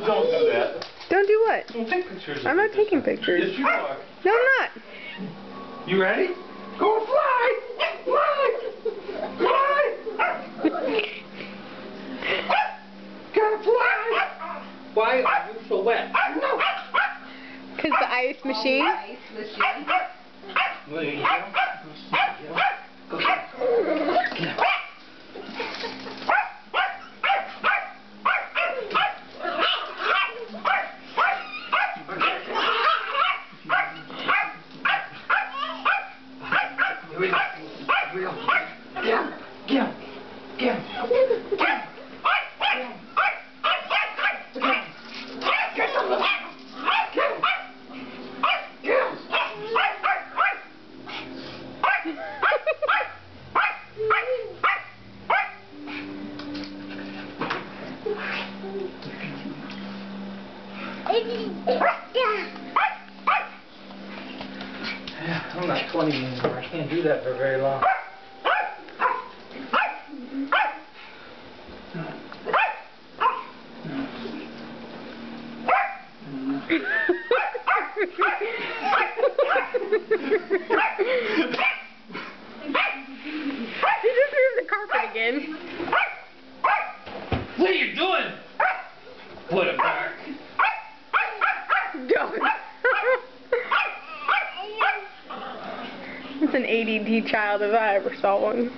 Don't do that. Don't do what? Don't take pictures. I'm not taking pictures. Yes, you are. No, I'm not. You ready? Go fly! Fly! Fly! Gotta fly! Why are you so wet? Because the ice machine. Ice machine. There you go. Go. Get up. Here we go. Here we go. Get him. Get him. Get him. Get him. Yeah, I'm not 20 anymore. I can't do that for very long. You just moved the carpet again. What are you doing? What a bark. Don't. It's an ADD child if I ever saw one.